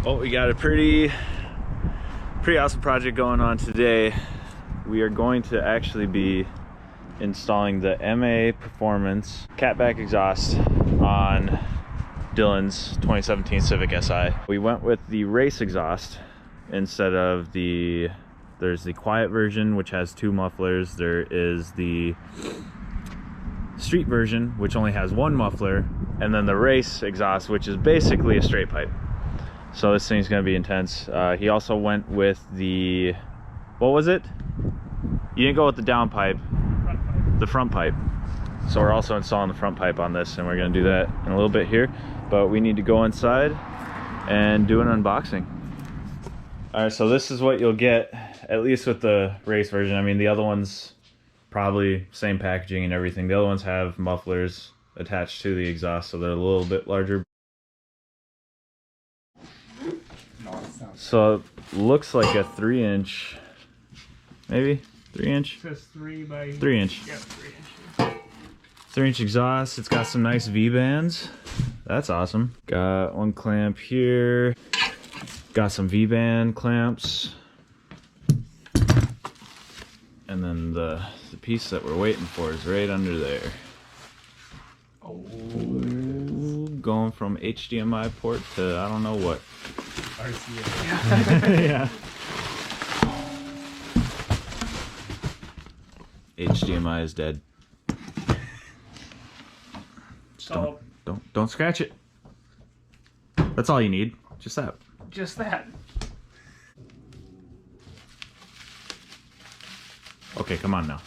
Well, we got a pretty awesome project going on today. We are going to actually be installing the MAPerformance catback exhaust on Dylan's 2017 Civic Si. We went with the race exhaust instead of there's the quiet version, which has 2 mufflers. There is the street version, which only has 1 muffler, and then the race exhaust, which is basically a straight pipe. So this thing's gonna be intense. He also went with the, what was it? You didn't go with the down pipe, the front pipe. So we're also installing the front pipe on this, and we're gonna do that in a little bit here. But we need to go inside and do an unboxing. All right, so this is what you'll get, at least with the race version. I mean, the other ones, probably same packaging and everything. The other ones have mufflers attached to the exhaust, so they're a little bit larger. So it looks like a 3-inch, maybe 3-inch. It says 3 by 3-inch. Yeah, 3 inches. 3-inch exhaust. It's got some nice V-bands. That's awesome. Got 1 clamp here. Got some V-band clamps. And then the piece that we're waiting for is right under there. Oh, going from HDMI port to I don't know what. RCA. Yeah. HDMI is dead. Just don't scratch it. That's all you need. Just that. Just that. Okay, come on now.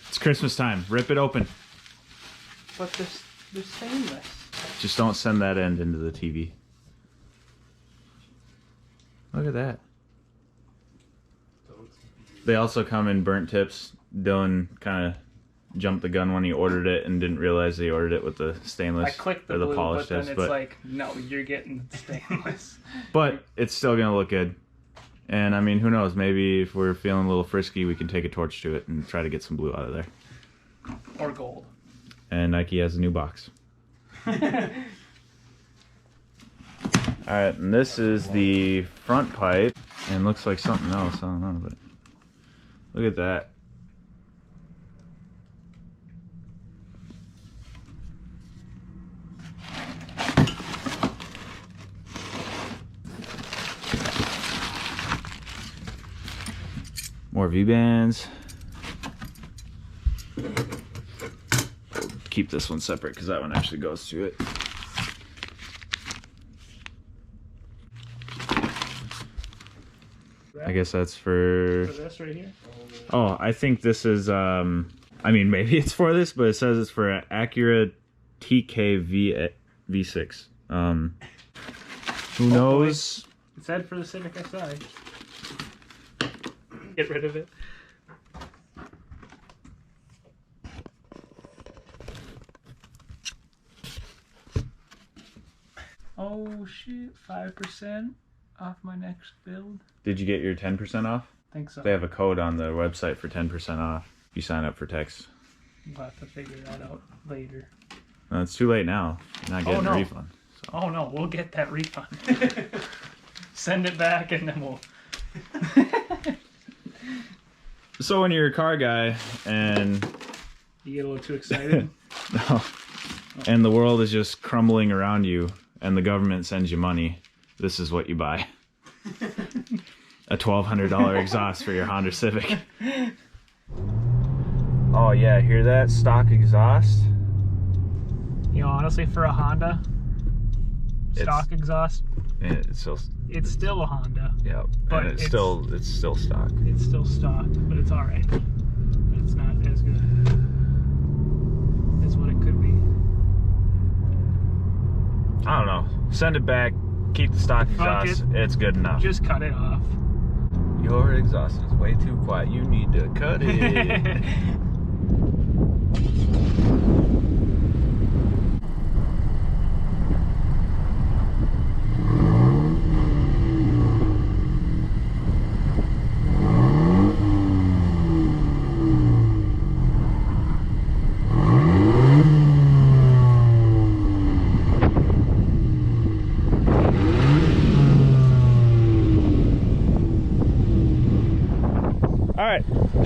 It's Christmas time. Rip it open. But they're stainless. Just don't send that end into the TV. Look at that. They also come in burnt tips. Dylan kind of jumped the gun when he ordered it and didn't realize he ordered it with the stainless. I clicked the or the blue, polished but then tips, it's like, no, you're getting stainless. But it's still gonna look good. And I mean, who knows? Maybe if we're feeling a little frisky, we can take a torch to it and try to get some blue out of there. Or gold. And Nike has a new box. Alright, and this is the front pipe, and looks like something else, I don't know, but look at that. More V-bands. Keep this one separate because that one actually goes to it. I guess that's for this right here. Oh, I think this is I mean, maybe it's for this, but it says it's for Acura TK V6. Who knows? It said for the Civic Si. Get rid of it. Oh shit, 5% off my next build. Did you get your 10% off? I think so. They have a code on the website for 10% off if you sign up for text. We'll have to figure that out later. No, it's too late now. You're not getting a refund. So. Oh no, we'll get that refund. Send it back and then we'll... So when you're a car guy and... You get a little too excited? No. And the world is just crumbling around you and the government sends you money, this is what you buy. A $1,200 exhaust for your Honda Civic. Oh yeah, hear that? Stock exhaust. You know, honestly, for a Honda, stock exhaust, it's still a Honda. Yeah, but and it's still stock. It's still stock, but it's all right. It's not as good as what it could be. I don't know. Send it back. Keep the stock exhaust. It's good enough. Just cut it off. Your exhaust is way too quiet. You need to cut it.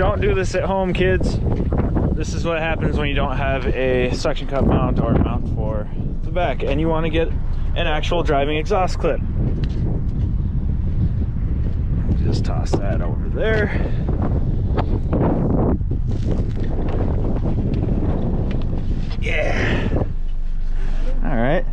Don't do this at home, kids. This is what happens when you don't have a suction cup mount or mount for the back and you want to get an actual driving exhaust clip. Just toss that over there. Yeah. All right.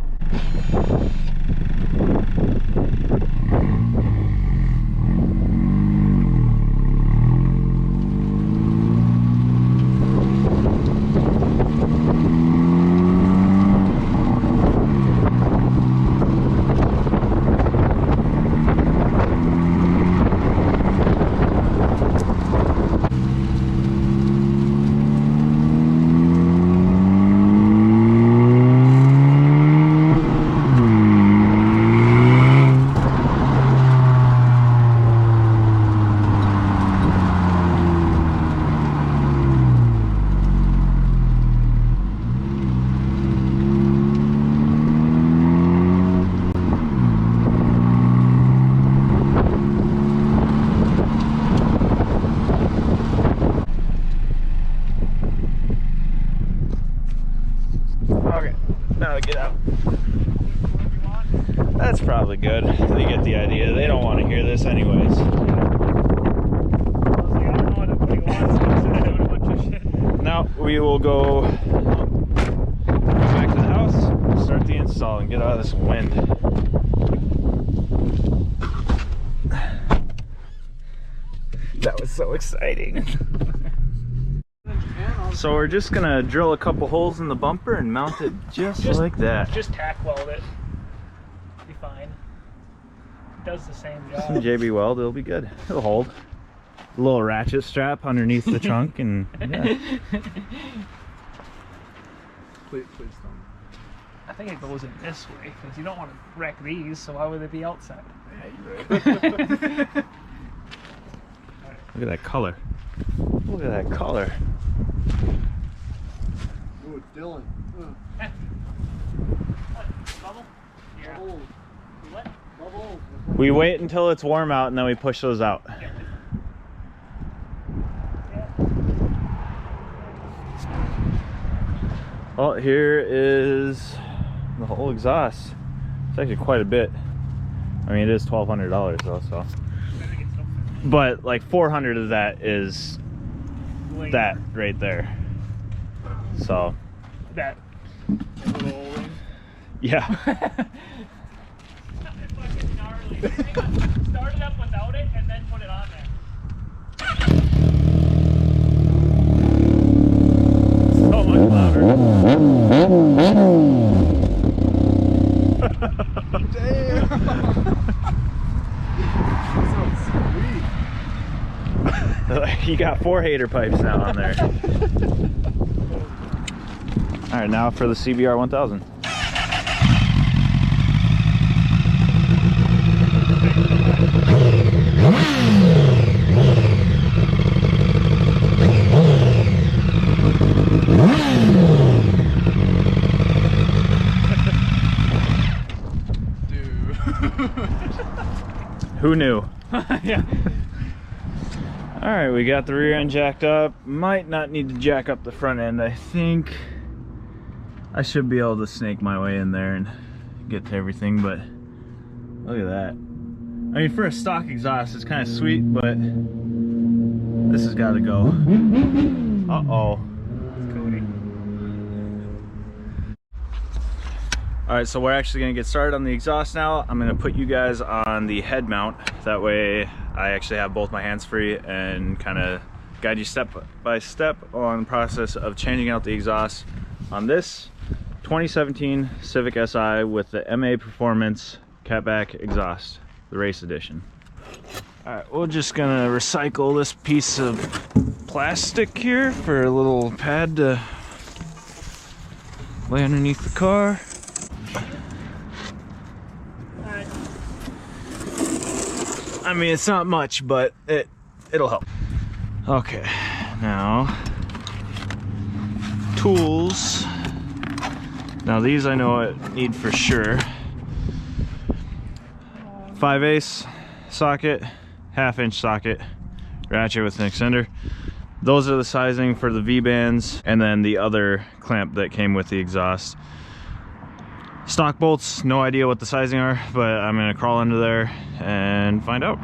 Okay, now to get out. That's probably good. They get the idea. They don't want to hear this anyways. Now we will go back to the house, start the install, and get out of this wind. That was so exciting. So we're just gonna drill a couple holes in the bumper and mount it just like that. Just tack weld it. Be fine. It does the same job. Some JB weld, it'll be good. It'll hold. A little ratchet strap underneath the trunk and yeah. Please don't. I think it goes in this way because you don't want to wreck these, so why would they be outside? Yeah, you're right. Look at that color. Look at that color. Ooh, Dylan. Bubble? Yeah. Bubble. What? Bubble. We wait until it's warm out and then we push those out. Yeah. Well, here is the whole exhaust. It's actually quite a bit. I mean, it is $1,200 though, so. But like 400 of that is that right there. So. That. Yeah. Fucking gnarly. Start it up without it and then put it on there. So much louder. Damn. You got 4 hater pipes now on there. All right, now for the CBR 1000. Dude. Who knew? Yeah. All right, we got the rear end jacked up. Might not need to jack up the front end. I think I should be able to snake my way in there and get to everything, but look at that. I mean, for a stock exhaust, it's kind of sweet, but this has got to go. Uh-oh. All right, so we're actually gonna get started on the exhaust now. I'm gonna put you guys on the head mount. That way I actually have both my hands free and kind of guide you step by step on the process of changing out the exhaust on this 2017 Civic Si with the MAPerformance catback exhaust, the race edition. All right, we're just gonna recycle this piece of plastic here for a little pad to lay underneath the car. I mean, it's not much, but it'll help. Okay, now tools. Now these I know I need for sure. 5/8 socket, 1/2 inch socket, ratchet with an extender. Those are the sizing for the V-bands, and then the other clamp that came with the exhaust. Stock bolts, no idea what the sizing are, but I'm gonna crawl under there and find out.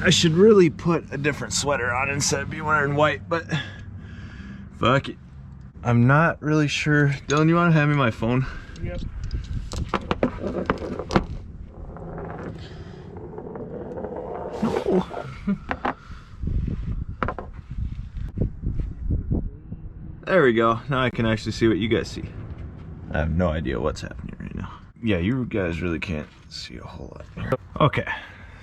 I should really put a different sweater on instead of be wearing white, but fuck it. I'm not really sure. Dylan, you wanna hand me my phone? Yep. No. There we go. Now I can actually see what you guys see. I have no idea what's happening right now. Yeah, you guys really can't see a whole lot here. Okay,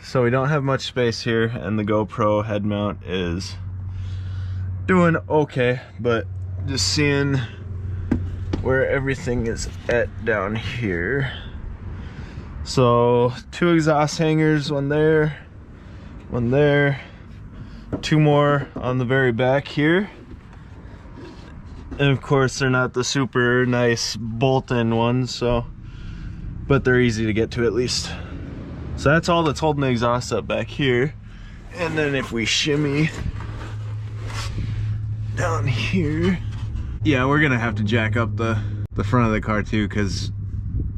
so we don't have much space here, and the GoPro head mount is doing okay, but just seeing where everything is at down here. So 2 exhaust hangers, one there, 2 more on the very back here. And of course they're not the super nice bolt-in ones, so, but they're easy to get to at least. So that's all that's holding the exhaust up back here. And then if we shimmy down here, yeah, we're gonna have to jack up the front of the car too, because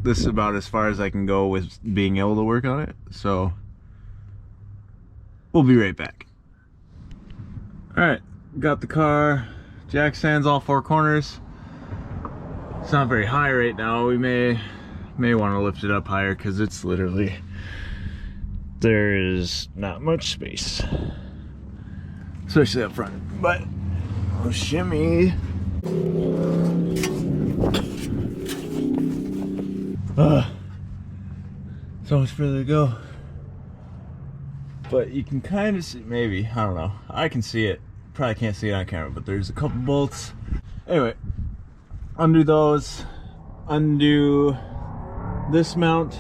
this is about as far as I can go with being able to work on it. So we'll be right back. All right, got the car. Jack stands all 4 corners. It's not very high right now. We may want to lift it up higher because it's literally, there is not much space, especially up front. But we'll shimmy. So much further to go. But you can kind of see, maybe, I don't know. I can see it. Probably can't see it on camera, but there's a couple bolts. Anyway, undo those, undo this mount,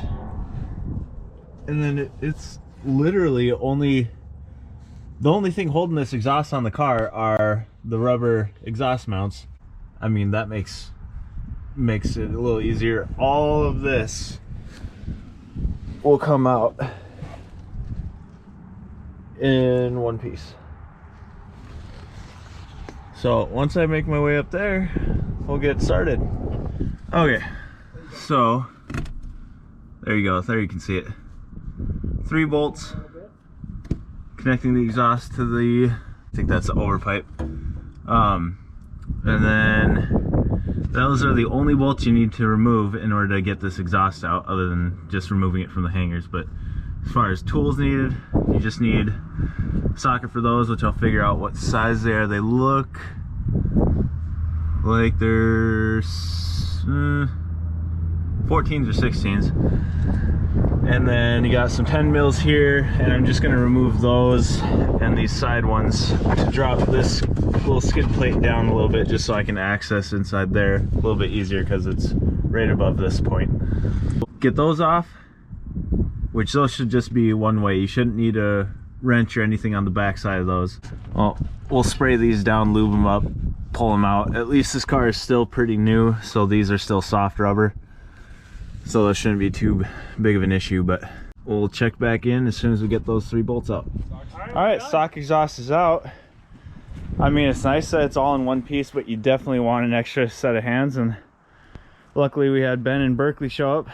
and then it's literally only, the only thing holding this exhaust on the car are the rubber exhaust mounts. I mean, that makes it a little easier. All of this will come out in one piece. So once I make my way up there, we'll get started. Okay, so there you go. There you can see it. 3 bolts connecting the exhaust to the, I think that's the overpipe. And then those are the only bolts you need to remove in order to get this exhaust out, other than just removing it from the hangers. But as far as tools needed, you just need a socket for those, which I'll figure out what size they are. They look like they're 14s or 16s. And then you got some 10 mils here, and I'm just gonna remove those and these side ones to drop this little skid plate down a little bit, just so I can access inside there a little bit easier because it's right above this point. Get those off, which those should just be one way. You shouldn't need a wrench or anything on the back side of those. Well, we'll spray these down, lube them up, pull them out. At least this car is still pretty new, so these are still soft rubber, so that shouldn't be too big of an issue. But we'll check back in as soon as we get those 3 bolts out. All right, stock exhaust is out. I mean, it's nice that it's all in one piece, but you definitely want an extra set of hands, and luckily we had Ben and Berkeley show up.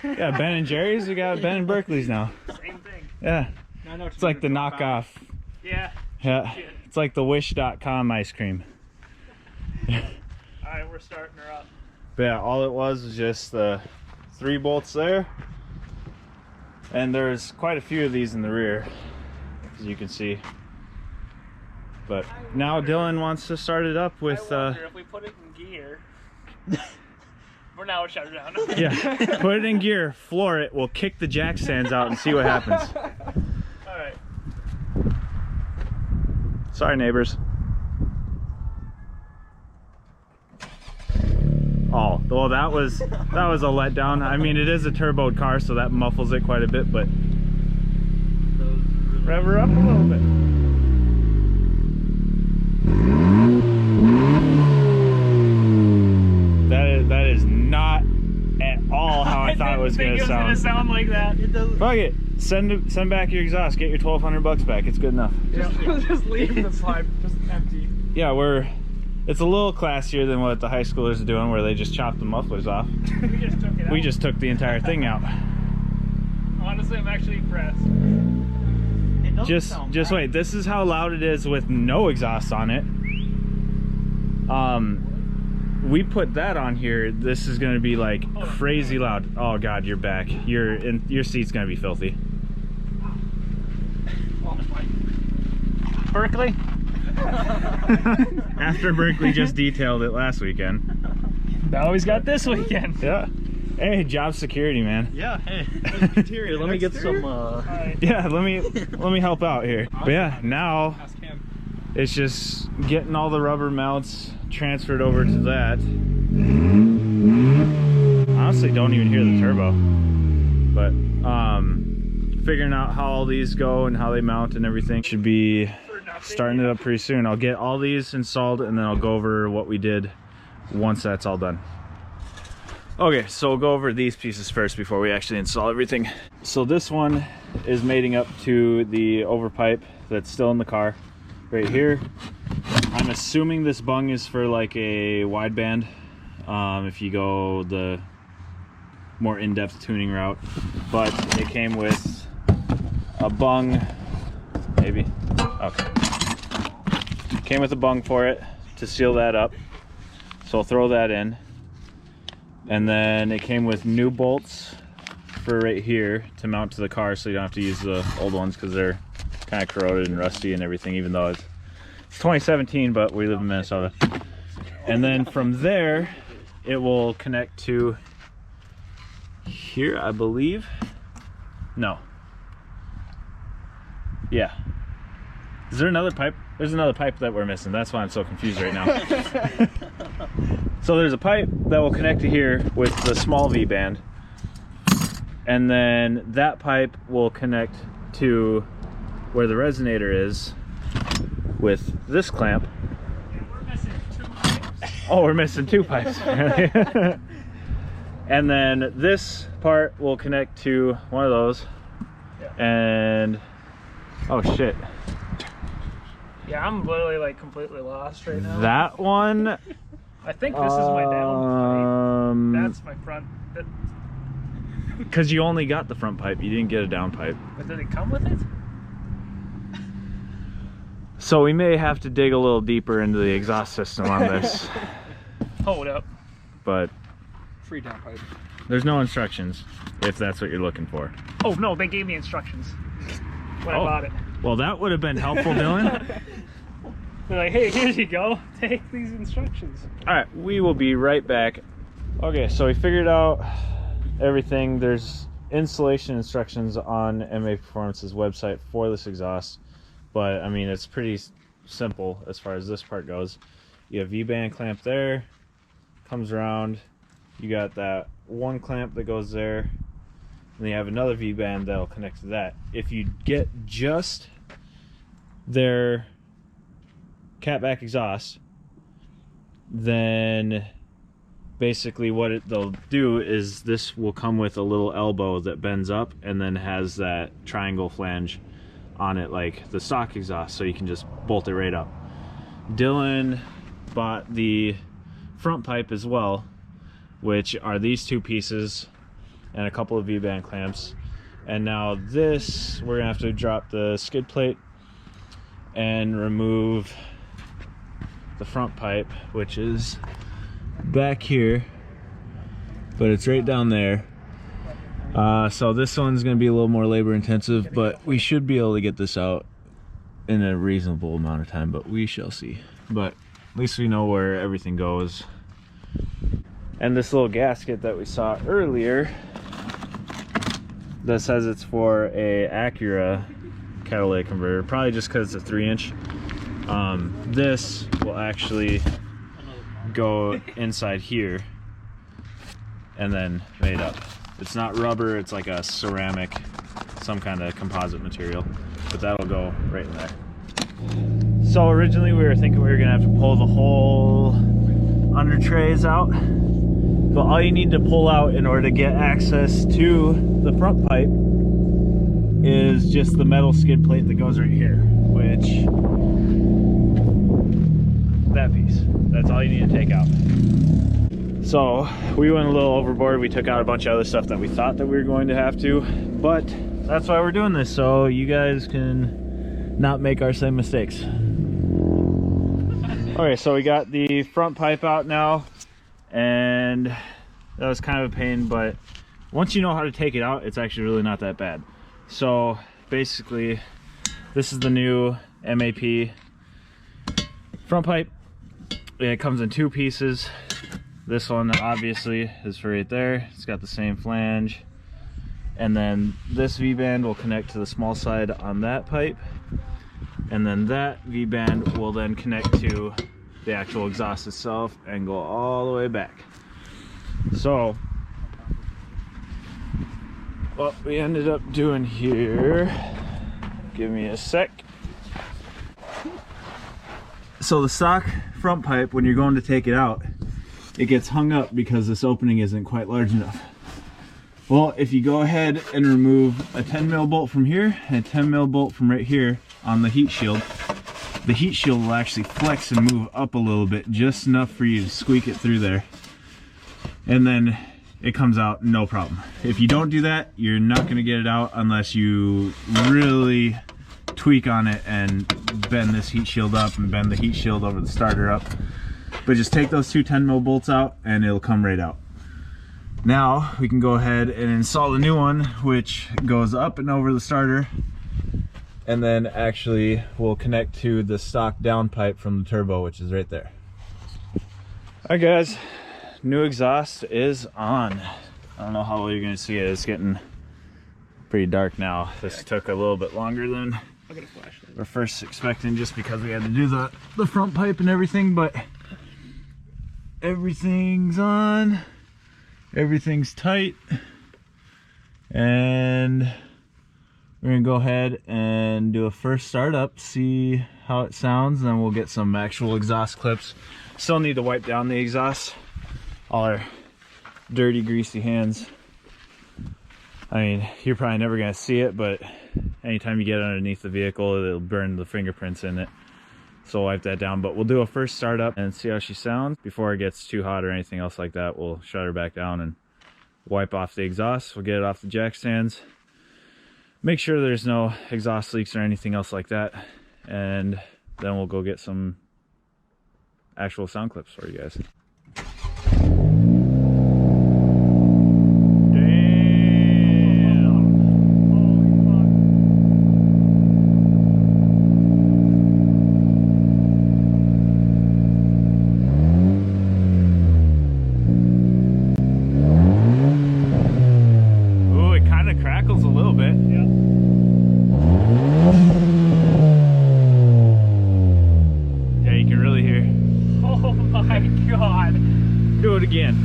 Yeah, Ben and Jerry's, we got Ben and Berkeley's now. Same thing. Yeah, it's like the knockoff. Yeah. Yeah, it's like the wish.com ice cream. Alright, we're starting her up. But yeah, all it was just the 3 bolts there, and there's quite a few of these in the rear, as you can see. But now Dylan wants to start it up with I wonder if we put it in gear. For now, shut it down. yeah, put it in gear, floor it, we'll kick the jack stands out and see what happens. Alright. Sorry, neighbors. Oh, well, that was a letdown. I mean, it is a turboed car, so that muffles it quite a bit, but rev her up a little bit. That is not at all how I thought it was going to sound. It was going to sound like that. Fuck it. send back your exhaust. Get your $1,200 back. It's good enough. Just leave the slide just empty. Yeah, it's a little classier than what the high schoolers are doing, where they just chop the mufflers off. We just took it out. We just took the entire thing out. Honestly, I'm actually impressed. Just wait. This is how loud it is with no exhaust on it. We put that on here. This is going to be like crazy loud. Oh God, your back. Your seat's going to be filthy. Berkeley. After Berkeley just detailed it last weekend. Now he's got this weekend. Yeah. Hey, job security, man. Yeah, hey. Here, let me get some Yeah, let me help out here. But yeah, now it's just getting all the rubber mounts transferred over to that. Honestly, don't even hear the turbo. But figuring out how all these go and how they mount and everything. Should be starting it up pretty soon. I'll get all these installed and then I'll go over what we did once that's all done. Okay, so we'll go over these pieces first before we actually install everything. So this one is mating up to the overpipe that's still in the car right here. I'm assuming this bung is for like a wideband, if you go the more in-depth tuning route, but it came with a bung, maybe, okay. Came with a bung for it to seal that up, so I'll throw that in. And then it came with new bolts for right here to mount to the car, so you don't have to use the old ones because they're kind of corroded and rusty and everything, even though it's 2017, but we live in Minnesota. And then from there, it will connect to here, I believe. No. Yeah. Is there another pipe? There's another pipe that we're missing. That's why I'm so confused right now. So there's a pipe that will connect to here with the small V-band. And then that pipe will connect to where the resonator is with this clamp. We're missing 2 pipes. Oh, we're missing 2 pipes. And then this part will connect to one of those. And oh shit. Yeah, I'm literally like completely lost right now. That one, I think this is my down pipe. That's my front. because you only got the front pipe, you didn't get a down pipe. But did it come with it? So we may have to dig a little deeper into the exhaust system on this. Hold up. But Free down pipe. there's no instructions if that's what you're looking for. Oh no, they gave me instructions when I bought it. Well, that would have been helpful, Dylan. They're like, hey, here you go. Take these instructions. All right, we will be right back. Okay, so we figured out everything. There's installation instructions on MAPerformance's website for this exhaust, but I mean, it's pretty simple as far as this part goes. You have V-band clamp there, comes around, you got that one clamp that goes there, and then you have another V-band that'll connect to that. If you get just their catback exhaust, then basically what they'll do is this will come with a little elbow that bends up and then has that triangle flange on it like the stock exhaust, so you can just bolt it right up. Dylan bought the front pipe as well, which are these 2 pieces and a couple of V-band clamps. And now this, we're gonna have to drop the skid plate and remove the front pipe, which is back here, but it's right down there. So this one's gonna be a little more labor intensive, but we should be able to get this out in a reasonable amount of time, but we shall see. But at least we know where everything goes. And this little gasket that we saw earlier that says it's for a Acura catalytic converter, probably just because it's a 3-inch. This will actually go inside here and then made up. It's not rubber, it's like a ceramic, some kind of composite material, but that'll go right in there. So originally we were thinking we were gonna have to pull the whole under trays out, but all you need to pull out in order to get access to the front pipe is just the metal skid plate that goes right here, which, that piece, that's all you need to take out. So we went a little overboard. We took out a bunch of other stuff that we thought that we were going to have to, but that's why we're doing this, so you guys can not make our same mistakes. Okay, so we got the front pipe out now, and that was kind of a pain, but once you know how to take it out, it's actually really not that bad. So basically, this is the new MAP front pipe. It comes in 2 pieces. This one obviously is for right there. It's got the same flange. And then this V-band will connect to the small side on that pipe. And then that V-band will then connect to the actual exhaust itself and go all the way back. So what we ended up doing here, give me a sec. So the stock front pipe, when you're going to take it out, it gets hung up because this opening isn't quite large enough. Well, if you go ahead and remove a 10mm bolt from here and a 10mm bolt from right here on the heat shield will actually flex and move up a little bit, just enough for you to squeak it through there. And then it comes out no problem. If you don't do that, you're not gonna get it out unless you really tweak on it and bend this heat shield up and bend the heat shield over the starter up. But just take those 2 10mm bolts out and it'll come right out. Now we can go ahead and install the new one, which goes up and over the starter and then actually will connect to the stock down pipe from the turbo, which is right there. Alright guys, new exhaust is on. I don't know how well you're gonna see it. It's getting pretty dark now. This took a little bit longer than we're first expecting, just because we had to do the front pipe and everything, but everything's on, everything's tight, and we're gonna go ahead and do a first startup, see how it sounds, and then we'll get some actual exhaust clips. Still need to wipe down the exhaust. All our dirty, greasy hands. I mean, you're probably never gonna see it, but anytime you get underneath the vehicle, it'll burn the fingerprints in it. So we'll wipe that down, but we'll do a first startup and see how she sounds. Before it gets too hot or anything else like that, we'll shut her back down and wipe off the exhaust. We'll get it off the jack stands. Make sure there's no exhaust leaks or anything else like that. And then we'll go get some actual sound clips for you guys. Do it again.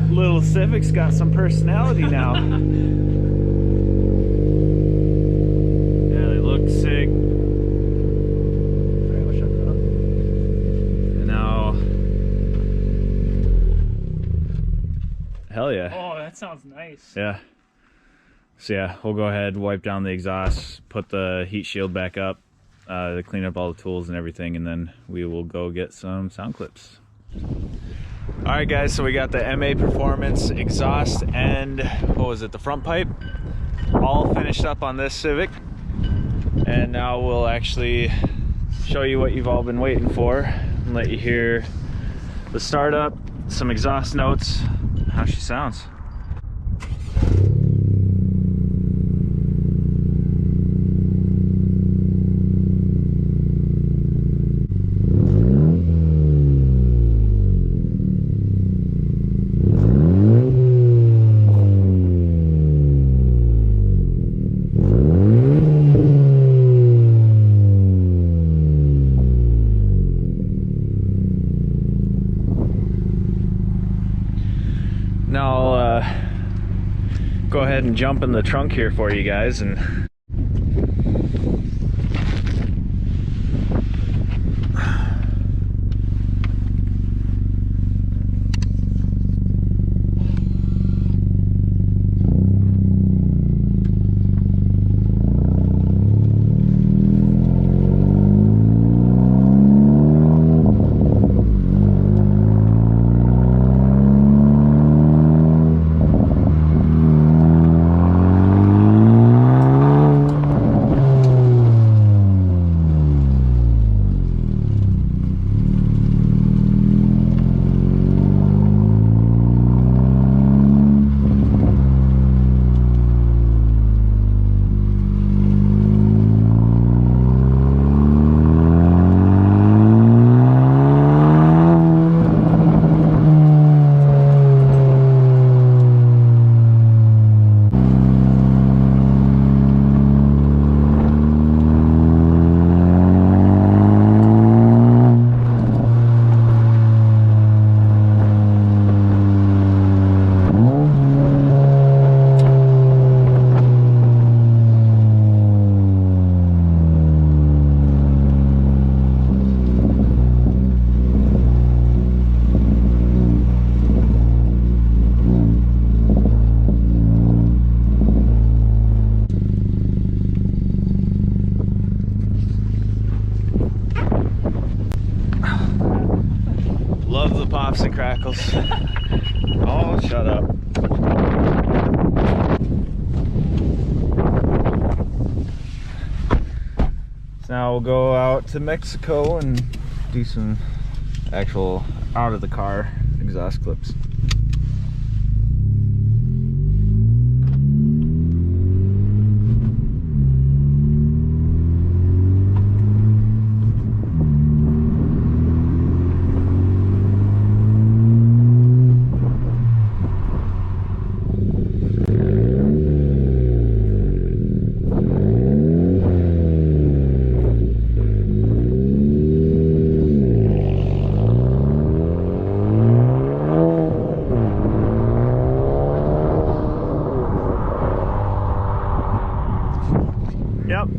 Little Civic's got some personality now. Yeah, they look sick. And now, hell yeah. Oh, that sounds nice. Yeah. So yeah, we'll go ahead, wipe down the exhaust, put the heat shield back up, to clean up all the tools and everything, and then we will go get some sound clips. All right guys, so we got the MAPerformance exhaust and, what was it, the front pipe, all finished up on this Civic. And now we'll actually show you what you've all been waiting for and let you hear the startup, some exhaust notes, how she sounds. Now I'll go ahead and jump in the trunk here for you guys and pops and crackles. Oh, shut up. So now we'll go out to Mexico and do some actual out of the car exhaust clips. Yep.